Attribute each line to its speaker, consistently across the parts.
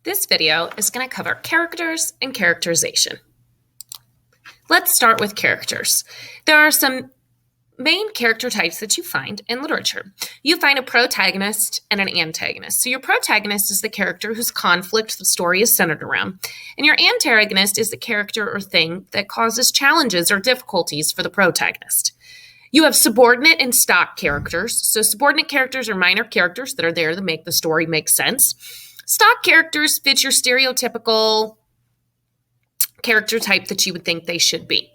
Speaker 1: This video is going to cover characters and characterization. Let's start with characters. There are some main character types that you find in literature. You find a protagonist and an antagonist. So your protagonist is the character whose conflict the story is centered around, and your antagonist is the character or thing that causes challenges or difficulties for the protagonist. You have subordinate and stock characters. So subordinate characters are minor characters that are there to make the story make sense. Stock characters fit your stereotypical character type that you would think they should be.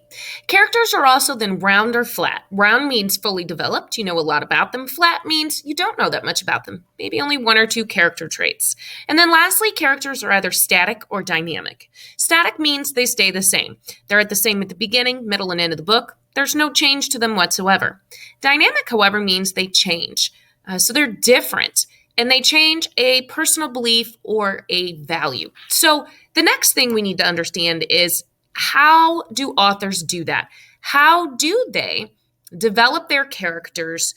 Speaker 1: Characters are also then round or flat. Round means fully developed. You know a lot about them. Flat means you don't know that much about them. Maybe only one or two character traits. And then lastly, characters are either static or dynamic. Static means they stay the same. They're the same at the beginning, middle, and end of the book. There's no change to them whatsoever. Dynamic, however, means they change. So they're different. And they change a personal belief or a value. So the next thing we need to understand is, how do authors do that? How do they develop their characters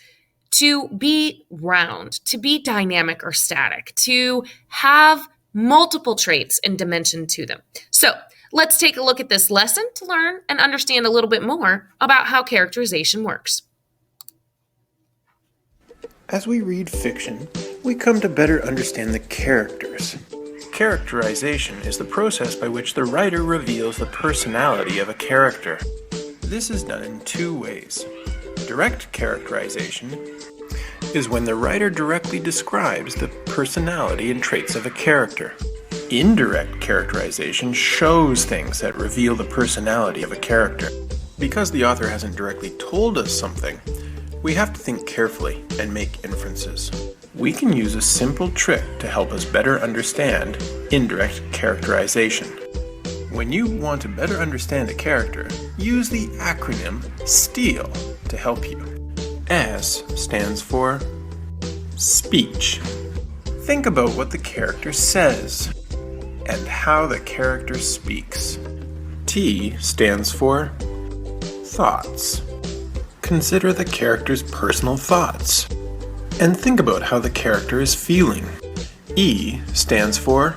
Speaker 1: to be round, to be dynamic or static, to have multiple traits and dimension to them? So let's take a look at this lesson to learn and understand a little bit more about how characterization works.
Speaker 2: As we read fiction, we come to better understand the characters. Characterization is the process by which the writer reveals the personality of a character. This is done in two ways. Direct characterization is when the writer directly describes the personality and traits of a character. Indirect characterization shows things that reveal the personality of a character. Because the author hasn't directly told us something, we have to think carefully and make inferences. We can use a simple trick to help us better understand indirect characterization. When you want to better understand a character, use the acronym STEAL to help you. S stands for speech. Think about what the character says and how the character speaks. T stands for thoughts. Consider the character's personal thoughts and think about how the character is feeling. E stands for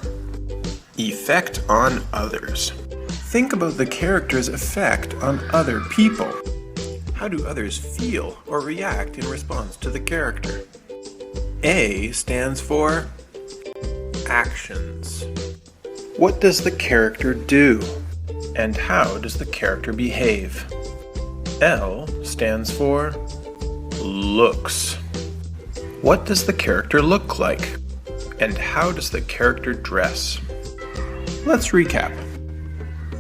Speaker 2: effect on others. Think about the character's effect on other people. How do others feel or react in response to the character? A stands for actions. What does the character do? And how does the character behave? L stands for looks. What does the character look like? And how does the character dress? Let's recap.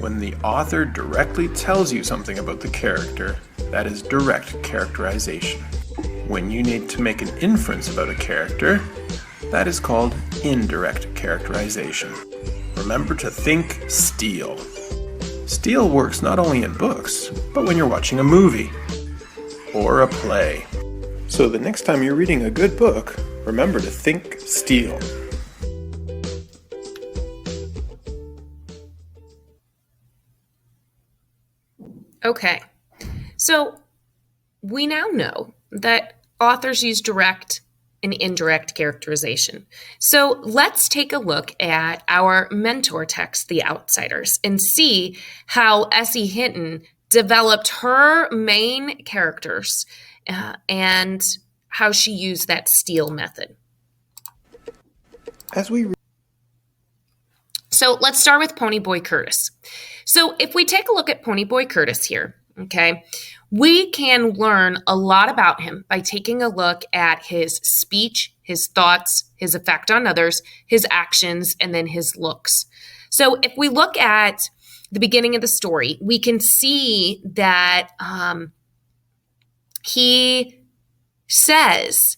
Speaker 2: When the author directly tells you something about the character, that is direct characterization. When you need to make an inference about a character, that is called indirect characterization. Remember to think STEAL. STEAL works not only in books, but when you're watching a movie or a play. So the next time you're reading a good book, remember to think STEAL.
Speaker 1: Okay, so we now know that authors use direct and indirect characterization. So let's take a look at our mentor text, The Outsiders, and see how S.E. Hinton developed her main characters and how she used that STEAL method. So let's start with Ponyboy Curtis. So if we take a look at Ponyboy Curtis here, okay, we can learn a lot about him by taking a look at his speech, his thoughts, his effect on others, his actions, and then his looks. So if we look at the beginning of the story, we can see that he says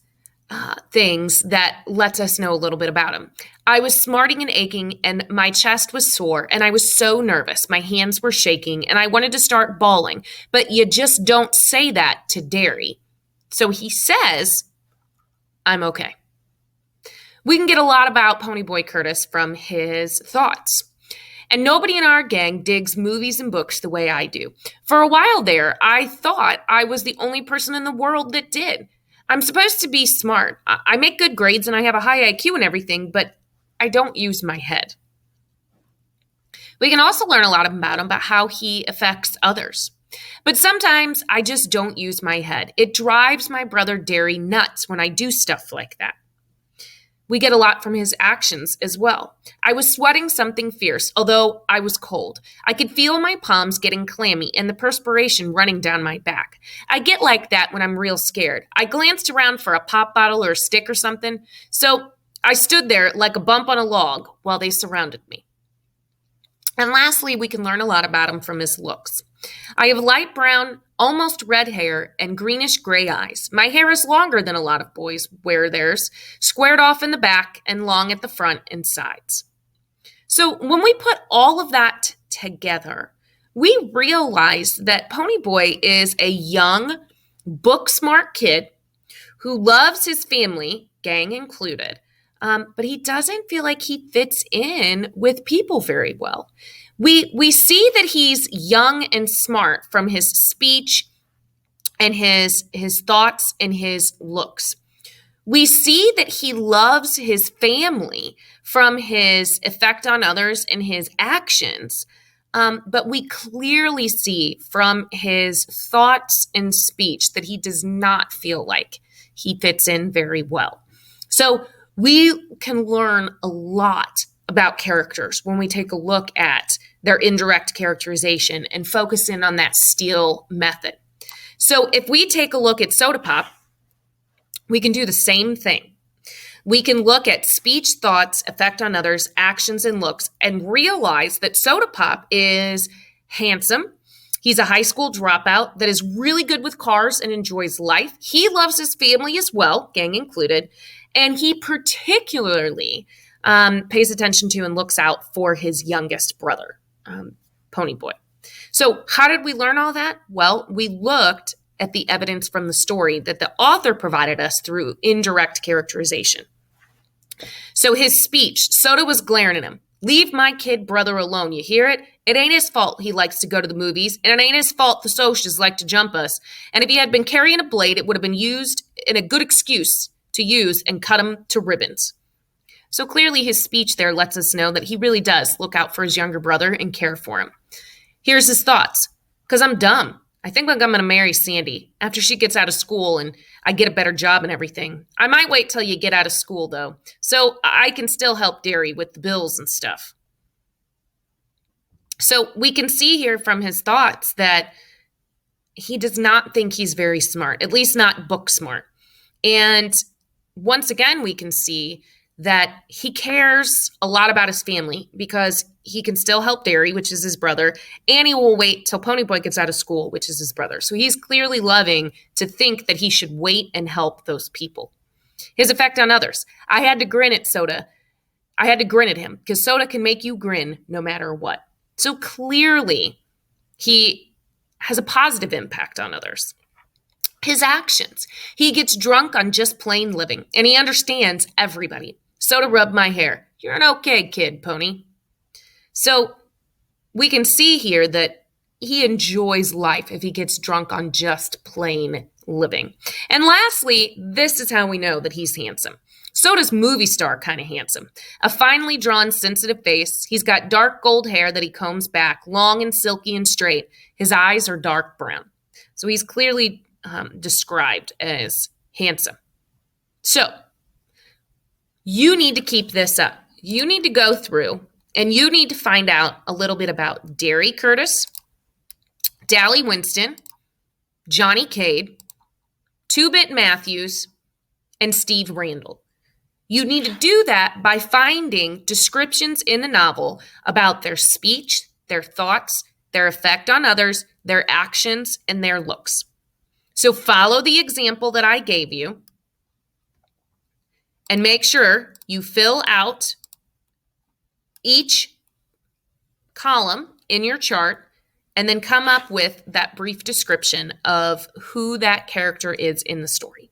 Speaker 1: things that lets us know a little bit about him. I was smarting and aching, and my chest was sore, and I was so nervous. My hands were shaking, and I wanted to start bawling. But you just don't say that to Derry. So he says, I'm okay. We can get a lot about Ponyboy Curtis from his thoughts. And nobody in our gang digs movies and books the way I do. For a while there, I thought I was the only person in the world that did. I'm supposed to be smart. I make good grades and I have a high IQ and everything, but I don't use my head. We can also learn a lot about him, about how he affects others. But sometimes I just don't use my head. It drives my brother Derry nuts when I do stuff like that. We get a lot from his actions as well. I was sweating something fierce, although I was cold. I could feel my palms getting clammy and the perspiration running down my back. I get like that when I'm real scared. I glanced around for a pop bottle or a stick or something, so I stood there like a bump on a log while they surrounded me. And lastly, we can learn a lot about him from his looks. I have light brown, almost red hair and greenish gray eyes. My hair is longer than a lot of boys wear theirs, squared off in the back and long at the front and sides. So when we put all of that together, we realize that Ponyboy is a young, book-smart kid who loves his family, gang included, but he doesn't feel like he fits in with people very well. We see that he's young and smart from his speech and his thoughts and his looks. We see that he loves his family from his effect on others and his actions, but we clearly see from his thoughts and speech that he does not feel like he fits in very well. So we can learn a lot about characters when we take a look at their indirect characterization and focus in on that steal method. So if we take a look at Soda Pop, we can do the same thing. We can look at speech, thoughts, effect on others, actions, and looks, and realize that Soda Pop is handsome. He's a high school dropout that is really good with cars and enjoys life. He loves his family as well, gang included, and he particularly pays attention to and looks out for his youngest brother, Ponyboy. So how did we learn all that? Well, we looked at the evidence from the story that the author provided us through indirect characterization. So his speech, Soda was glaring at him. Leave my kid brother alone, you hear it? It ain't his fault he likes to go to the movies, and it ain't his fault the Socias like to jump us. And if he had been carrying a blade, it would have been used in a good excuse to use and cut him to ribbons. So clearly his speech there lets us know that he really does look out for his younger brother and care for him. Here's his thoughts. Because I'm dumb. I think I'm going to marry Sandy after she gets out of school and I get a better job and everything. I might wait till you get out of school, though, so I can still help Derry with the bills and stuff. So we can see here from his thoughts that he does not think he's very smart, at least not book smart. And once again, we can see that he cares a lot about his family because he can still help Derry, which is his brother, and he will wait till Ponyboy gets out of school, which is his brother. So he's clearly loving to think that he should wait and help those people. His effect on others. I had to grin at Soda. I had to grin at him because Soda can make you grin no matter what. So clearly he has a positive impact on others. His actions. He gets drunk on just plain living, and he understands everybody. Soda rubbed my hair. You're an okay kid, Pony. So we can see here that he enjoys life if he gets drunk on just plain living. And lastly, this is how we know that he's handsome. Soda's movie star kind of handsome. A finely drawn, sensitive face. He's got dark gold hair that he combs back, long and silky and straight. His eyes are dark brown. So he's clearly described as handsome. So you need to keep this up. You need to go through and you need to find out a little bit about Derry Curtis, Dally Winston, Johnny Cade, Two-Bit Matthews, and Steve Randall. You need to do that by finding descriptions in the novel about their speech, their thoughts, their effect on others, their actions, and their looks. So follow the example that I gave you and make sure you fill out each column in your chart and then come up with that brief description of who that character is in the story.